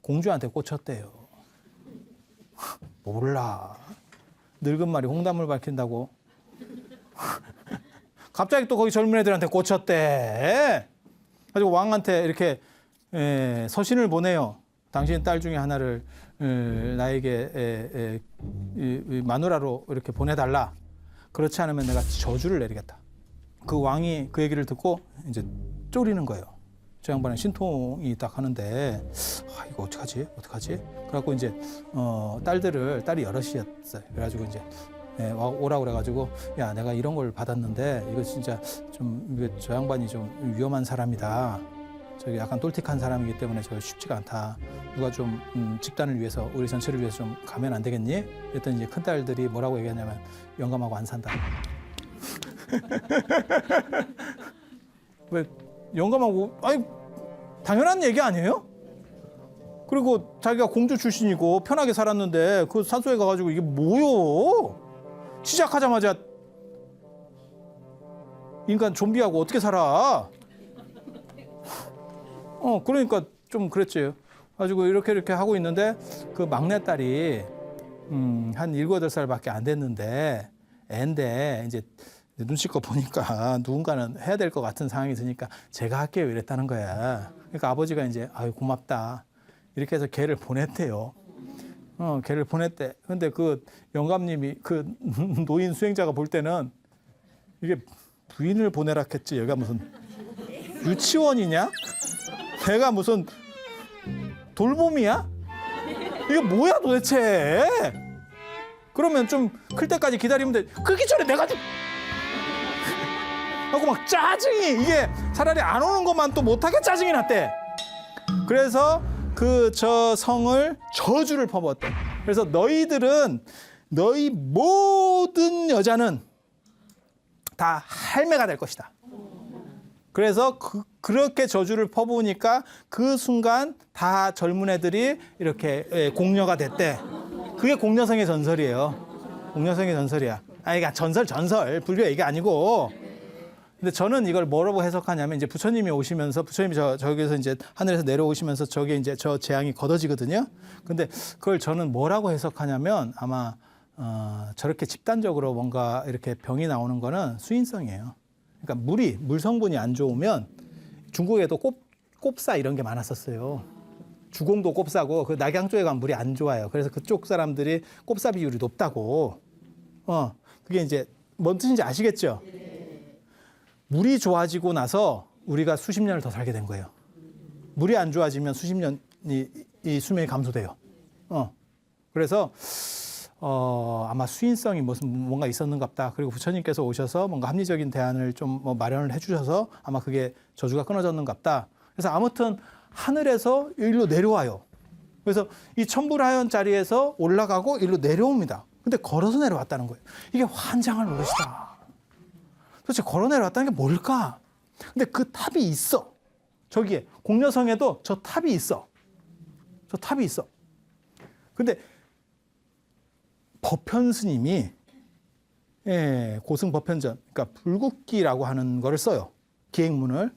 공주한테 꽂혔대요. 몰라. 늙은 말이 홍담을 밝힌다고. 갑자기 또 거기 젊은 애들한테 꽂혔대. 가지고 왕한테 이렇게 서신을 보내요. 당신 딸 중에 하나를 나에게 마누라로 이렇게 보내달라. 그렇지 않으면 내가 저주를 내리겠다. 그 왕이 그 얘기를 듣고 이제 쫄이는 거예요. 저 양반은 신통이 딱 하는데 이거 어떡하지? 그래갖고 이제 딸이 여럿이었어요. 그래가지고 이제 오라고 그래가지고 야 내가 이런 걸 받았는데 이거 진짜 좀 저 양반이 좀 위험한 사람이다. 저기 약간 똘틱한 사람이기 때문에 저 쉽지가 않다. 누가 좀 집단을 위해서 우리 전체를 위해서 좀 가면 안 되겠니? 그랬더니 이제 큰 딸들이 뭐라고 얘기하냐면 영감하고 안 산다. 왜 영감하고 당연한 얘기 아니에요? 그리고 자기가 공주 출신이고 편하게 살았는데 그 산소에 가가지고 이게 뭐요? 시작하자마자 인간 좀비하고 어떻게 살아? 그러니까 좀 그랬지. 가지고 이렇게 하고 있는데 그 막내딸이 한 7, 8살밖에 안 됐는데 애인데 이제 눈치껏 보니까 누군가는 해야 될 것 같은 상황이 드니까 제가 할게요 이랬다는 거야. 그러니까 아버지가 이제 아유 고맙다 이렇게 해서 걔를 보냈대요. 걔를 보냈대. 근데 그 영감님이 그 노인 수행자가 볼 때는 이게 부인을 보내라 했지. 얘가 무슨 유치원이냐? 걔가 무슨 돌봄이야? 이게 뭐야 도대체? 그러면 좀 클 때까지 기다리면 돼. 크기 전에 내가 좀 하고 막 짜증이 이게 차라리 안 오는 것만 또 못하게 짜증이 났대. 그래서 저 성을 저주를 퍼부었대. 그래서 너희 모든 여자는 다 할매가 될 것이다. 그래서 그렇게 저주를 퍼부으니까 그 순간 다 젊은 애들이 이렇게 공녀가 됐대. 그게 공녀성의 전설이에요. 공녀성의 전설이야. 그러니까 전설 불교 얘기 아니고. 근데 저는 이걸 뭐라고 해석하냐면 이제 부처님이 오시면서 부처님이 저기서 이제 하늘에서 내려오시면서 저게 이제 저 재앙이 걷어지거든요. 근데 그걸 저는 뭐라고 해석하냐면 아마 저렇게 집단적으로 뭔가 이렇게 병이 나오는 거는 수인성이에요. 그러니까 물 성분이 안 좋으면 중국에도 꼽사 이런 게 많았었어요. 주공도 꼽사고 그 낙양 쪽에 가면 물이 안 좋아요. 그래서 그쪽 사람들이 꼽사 비율이 높다고. 그게 이제 뭔 뜻인지 아시겠죠? 물이 좋아지고 나서 우리가 수십 년을 더 살게 된 거예요. 물이 안 좋아지면 수십 년이 이 수명이 감소돼요. 그래서 아마 수인성이 뭔가 있었는갑다. 그리고 부처님께서 오셔서 뭔가 합리적인 대안을 좀 마련을 해주셔서 아마 그게 저주가 끊어졌는갑다. 그래서 아무튼 하늘에서 일로 내려와요. 그래서 이 천불하연 자리에서 올라가고 일로 내려옵니다. 근데 걸어서 내려왔다는 거예요. 이게 환장할 노릇이다. 도대체 걸어 내려왔다는 게 뭘까? 근데 그 탑이 있어. 저기에 공녀성에도 저 탑이 있어. 근데 법현 스님이 고승 법현전, 그러니까 불국기라고 하는 거를 써요. 기행문을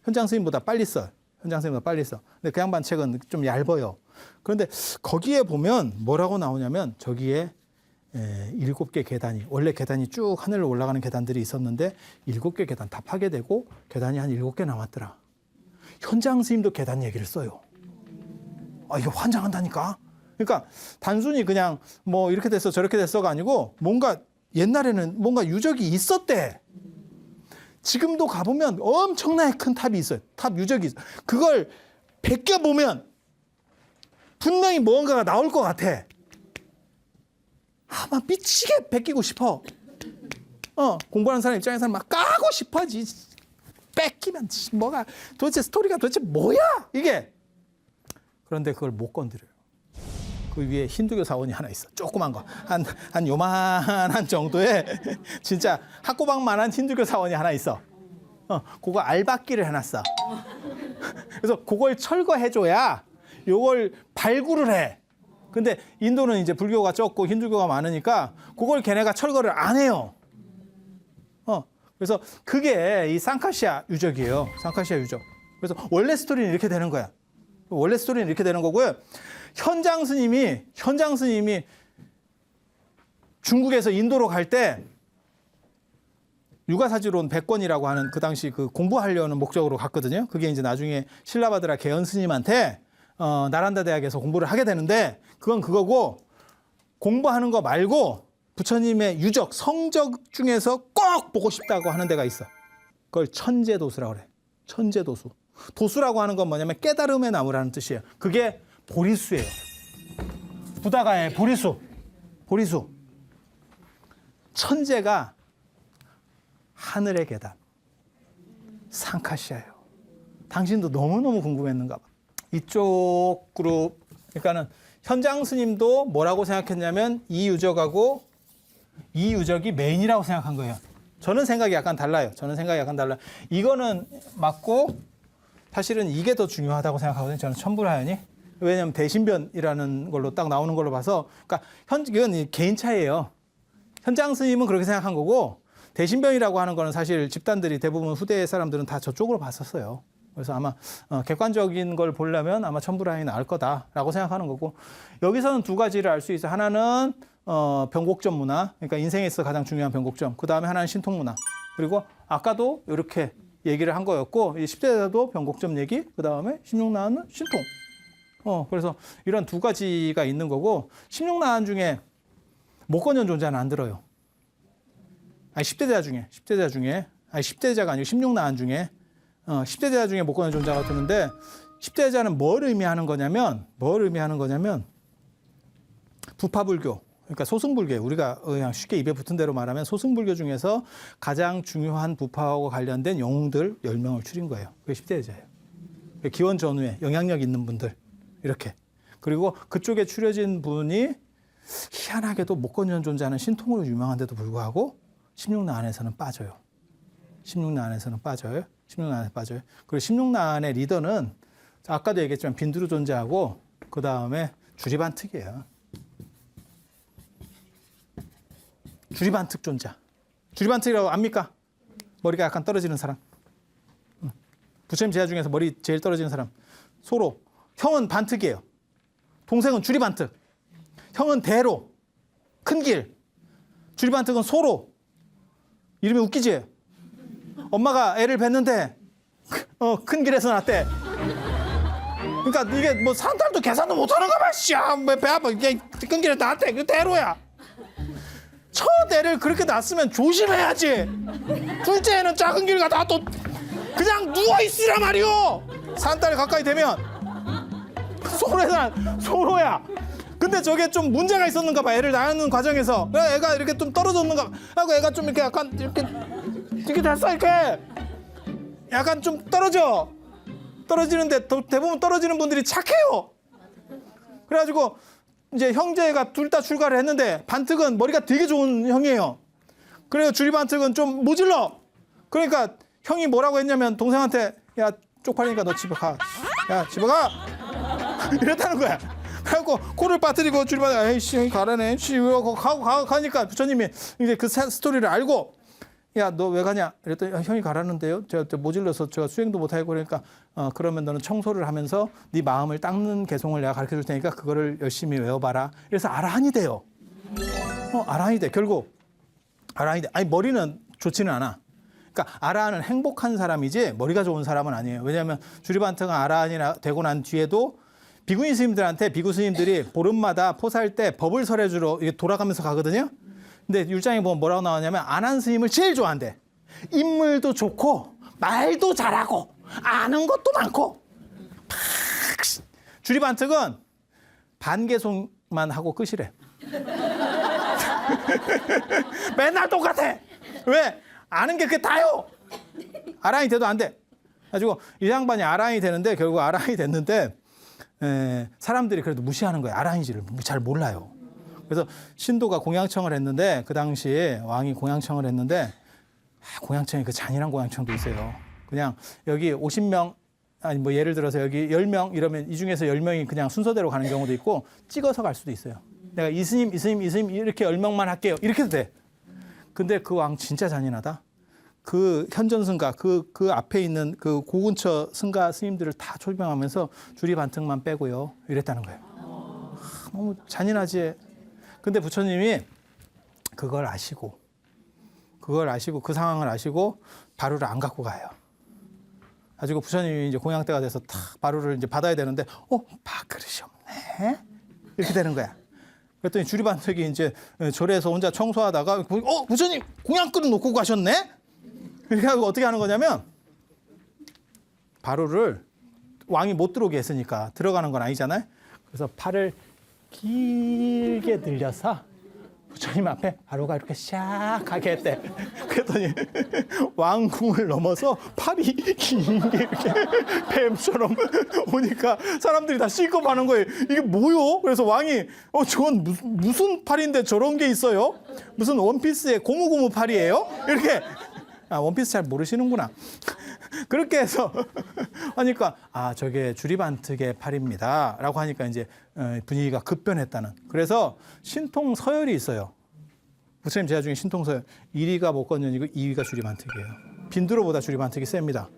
현장 스님보다 빨리 써요. 현장 스님보다 빨리 써. 근데 그 양반 책은 좀 얇아요. 그런데 거기에 보면 뭐라고 나오냐면 저기에 7개 계단이, 원래 계단이 쭉 하늘로 올라가는 계단들이 있었는데 7개 계단 다 파괴되고 계단이 한 7개 남았더라. 현장 스님도 계단 얘기를 써요. 이거 환장한다니까. 그러니까 단순히 그냥 뭐 이렇게 됐어 저렇게 됐어가 아니고 뭔가 옛날에는 뭔가 유적이 있었대. 지금도 가보면 엄청나게 큰 탑이 있어요. 탑 유적이 있어요. 그걸 베껴보면 분명히 뭔가가 나올 것 같아. 막 미치게 베끼고 싶어. 공부하는 사람 입장에서는 막 까고 싶어지. 뺏기면 뭐가 도대체 스토리가 도대체 뭐야 이게. 그런데 그걸 못 건드려요. 그 위에 힌두교 사원이 하나 있어. 조그만 거. 한 요만한 정도의 진짜 학고방만한 힌두교 사원이 하나 있어. 그거 알박기를 해놨어. 그래서 그걸 철거해줘야 요걸 발굴을 해. 근데 인도는 이제 불교가 적고 힌두교가 많으니까 그걸 걔네가 철거를 안 해요. 그래서 그게 이 상카시아 유적이에요. 상카시아 유적. 그래서 원래 스토리는 이렇게 되는 거야. 원래 스토리는 이렇게 되는 거고요. 현장 스님이 중국에서 인도로 갈 때 유가사지론 100권이라고 하는 그 당시 그 공부하려는 목적으로 갔거든요. 그게 이제 나중에 신라바드라 개연 스님한테 나란다 대학에서 공부를 하게 되는데 그건 그거고 공부하는 거 말고 부처님의 유적, 성적 중에서 꼭 보고 싶다고 하는 데가 있어. 그걸 천재도수라고 그래. 천재도수. 도수라고 하는 건 뭐냐면 깨달음의 나무라는 뜻이에요. 그게 보리수예요. 부다가의 보리수. 보리수. 천재가 하늘의 계단. 상카시아예요. 당신도 너무너무 궁금했는가 봐. 이쪽 그룹, 그러니까는 현장 스님도 뭐라고 생각했냐면 이 유적하고 이 유적이 메인이라고 생각한 거예요. 저는 생각이 약간 달라요. 이거는 맞고 사실은 이게 더 중요하다고 생각하거든요. 저는 천불하연이. 왜냐하면 대신변이라는 걸로 딱 나오는 걸로 봐서, 그러니까 이건 개인 차이예요. 현장 스님은 그렇게 생각한 거고 대신변이라고 하는 거는 사실 집단들이 대부분 후대 사람들은 다 저쪽으로 봤었어요. 그래서 아마 객관적인 걸 보려면 아마 천불하연이 나을 거다라고 생각하는 거고, 여기서는 두 가지를 알 수 있어요. 하나는 변곡점 문화, 그러니까 인생에서 가장 중요한 변곡점. 그 다음에 하나는 신통 문화. 그리고 아까도 이렇게 얘기를 한 거였고, 이 10대자도 변곡점 얘기, 그 다음에 16나안은 신통. 그래서 이런 두 가지가 있는 거고, 16나안 중에 목건전 존재는 안 들어요. 아니 10대자 중에 아니 10대자가 아니고 16나안 중에 10대자 중에 목건전 존재가 드는데, 10대자는 뭘 의미하는 거냐면 부파불교, 그러니까 소승불교, 우리가 그냥 쉽게 입에 붙은 대로 말하면 소승불교 중에서 가장 중요한 부파하고 관련된 영웅들 10명을 추린 거예요. 그게 10대자예요. 기원 전후에 영향력 있는 분들 이렇게. 그리고 그쪽에 추려진 분이 희한하게도 목건전 존재하는 신통으로 유명한데도 불구하고 16나안에서는 빠져요. 16나안에 빠져요. 그리고 16나안의 리더는 아까도 얘기했지만 빈두루 존재하고 그 다음에 주리반특이에요. 주리반특 존재. 주리반특이라고 압니까? 머리가 약간 떨어지는 사람. 부처님 제자 중에서 머리 제일 떨어지는 사람. 소로. 형은 반특이에요. 동생은 주리반특. 형은 대로. 큰 길. 주리반특은 소로. 이름이 웃기지? 엄마가 애를 뵀는데 큰 길에서 낳대. 그러니까 이게 뭐 산딸도 계산도 못하는가 봐. 씨야, 배 아파. 이게 큰 길에 낳대. 그 대로야. 첫 애를 그렇게 낳았으면 조심해야지. 둘째 애는 작은 길 가다가 또 그냥 누워있으라 말이오. 산딸 가까이 되면 소로야. 근데 저게 좀 문제가 있었는가 봐. 애를 낳는 과정에서 애가 이렇게 좀 떨어졌는가 하고, 애가 좀 이렇게 약간 이렇게 됐어. 이렇게 약간 좀 떨어지는데 대부분 떨어지는 분들이 착해요. 그래가지고 이제 형제가 둘 다 출가를 했는데, 반특은 머리가 되게 좋은 형이에요. 그래서 주리반특은 좀 모질러. 그러니까 형이 뭐라고 했냐면 동생한테, 야 쪽팔리니까 너 집에 가. 야 집에 가. 이랬다는 거야. 하고 코를 빠뜨리고 주리반 에이씨 가라네. 가니까 부처님이 이제 그 스토리를 알고 야, 너 왜 가냐? 그랬더니 형이 가라는데요. 제가 모질러서 제가 수행도 못하고 그러니까 그러면 너는 청소를 하면서 네 마음을 닦는 개송을 내가 가르쳐 줄 테니까 그거를 열심히 외워봐라. 그래서 아라한이 돼요. 아라한이 돼. 결국 아라한이 돼. 아니 머리는 좋지는 않아. 그러니까 아라한은 행복한 사람이지 머리가 좋은 사람은 아니에요. 왜냐하면 주리반트가 아라한이 되고 난 뒤에도 비구니 스님들한테 비구 스님들이 보름마다 포사할 때 법을 설해주러 돌아가면서 가거든요. 근데 율장에 보면 뭐라고 나왔냐면 안한 스님을 제일 좋아한대. 인물도 좋고 말도 잘하고 아는 것도 많고. 주리반특은 반개송만 하고 끝이래. 맨날 똑같아. 왜? 아는 게 그게 다요. 아라한이 돼도 안 돼. 가지고 이 양반이 아라한이 되는데 결국 아라한이 됐는데 사람들이 그래도 무시하는 거예요. 아라한인지를 잘 몰라요. 그래서 신도가 공양청을 했는데 그 당시에 왕이 공양청을 했는데 공양청이 그 잔인한 공양청도 있어요. 그냥 여기 50명 아니 뭐 예를 들어서 여기 10명 이러면 이 중에서 10명이 그냥 순서대로 가는 경우도 있고 찍어서 갈 수도 있어요. 내가 이 스님 이렇게 10명만 할게요. 이렇게도 돼. 근데 그 왕 진짜 잔인하다. 그 현전승가 그 앞에 있는 그 고근처 승가 스님들을 다 초빙하면서 주리반특만 빼고요. 이랬다는 거예요. 너무 잔인하지. 근데 부처님이 그걸 아시고 그 상황을 아시고 바루를 안 갖고 가요. 가지고 부처님이 이제 공양 때가 돼서 탁 바루를 이제 받아야 되는데 밥그릇이 없네. 이렇게 되는 거야. 그랬더니 주리반특이 이제 절에서 혼자 청소하다가 부처님 공양 그릇 놓고 가셨네. 이렇게 하고 어떻게 하는 거냐면 바루를 왕이 못 들어오게 했으니까 들어가는 건 아니잖아요. 그래서 팔을 길게 늘려서 부처님 앞에 바루가 이렇게 샥 가게 했대. 그랬더니 왕궁을 넘어서 팔이 길게 이렇게 뱀처럼 오니까 사람들이 다 실컷하는 거예요. 이게 뭐요? 그래서 왕이 저건 무슨 팔인데 저런 게 있어요? 무슨 원피스의 고무고무 팔이에요? 이렇게 원피스 잘 모르시는구나. 그렇게 해서 하니까 저게 주리반특의 팔입니다 라고 하니까 이제 분위기가 급변했다는. 그래서 신통 서열이 있어요. 부처님 제자 중에 신통 서열 1위가 목건년이고 2위가 주리반특이에요. 빈두로보다 주리반특이 셉니다.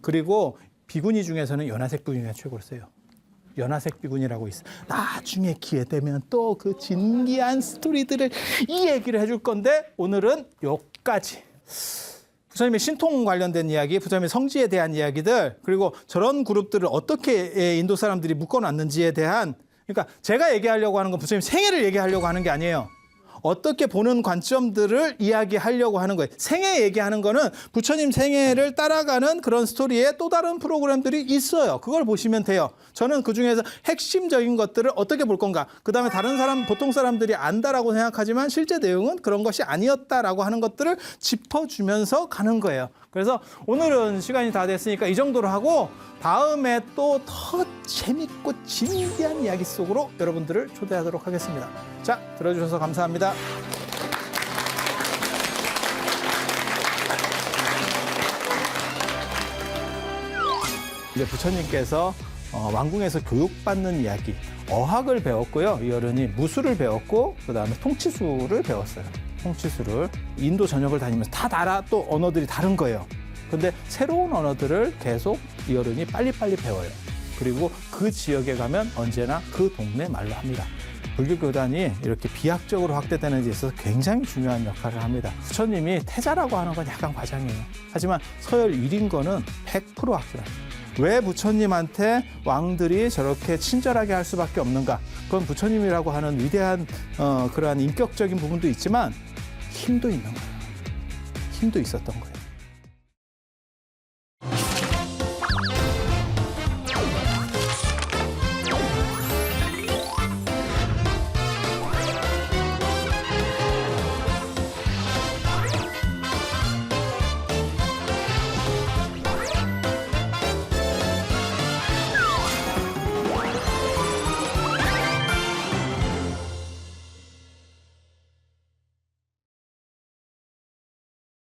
그리고 비구니 중에서는 연화색 비구니가 최고로 세요. 연화색 비구니라고 있어요. 나중에 기회 되면 또 그 진기한 스토리들을 이 얘기를 해줄 건데 오늘은 여기까지. 부처님의 신통 관련된 이야기, 부처님의 성지에 대한 이야기들, 그리고 저런 그룹들을 어떻게 인도 사람들이 묶어놨는지에 대한, 그러니까 제가 얘기하려고 하는 건 부처님 생애를 얘기하려고 하는 게 아니에요. 어떻게 보는 관점들을 이야기하려고 하는 거예요. 생애 얘기하는 거는 부처님 생애를 따라가는 그런 스토리에 또 다른 프로그램들이 있어요. 그걸 보시면 돼요. 저는 그중에서 핵심적인 것들을 어떻게 볼 건가. 그다음에 다른 사람, 보통 사람들이 안다라고 생각하지만 실제 내용은 그런 것이 아니었다라고 하는 것들을 짚어주면서 가는 거예요. 그래서 오늘은 시간이 다 됐으니까 이 정도로 하고 다음에 또 더 재밌고 진기한 이야기 속으로 여러분들을 초대하도록 하겠습니다. 자, 들어주셔서 감사합니다. 이제 부처님께서 왕궁에서 교육받는 이야기, 어학을 배웠고요. 이 어른이 무술을 배웠고 그다음에 통치술을 배웠어요. 통치술을 인도 전역을 다니면서 다 나라 또 언어들이 다른 거예요. 근데 새로운 언어들을 계속 이 어른이 빨리빨리 배워요. 그리고 그 지역에 가면 언제나 그 동네 말로 합니다. 불교 교단이 이렇게 비약적으로 확대되는 데 있어서 굉장히 중요한 역할을 합니다. 부처님이 태자라고 하는 건 약간 과장이에요. 하지만 서열 1인 거는 100% 확실합니다. 왜 부처님한테 왕들이 저렇게 친절하게 할 수밖에 없는가? 그건 부처님이라고 하는 위대한 그러한 인격적인 부분도 있지만 힘도 있는 거예요. 힘도 있었던 거예요.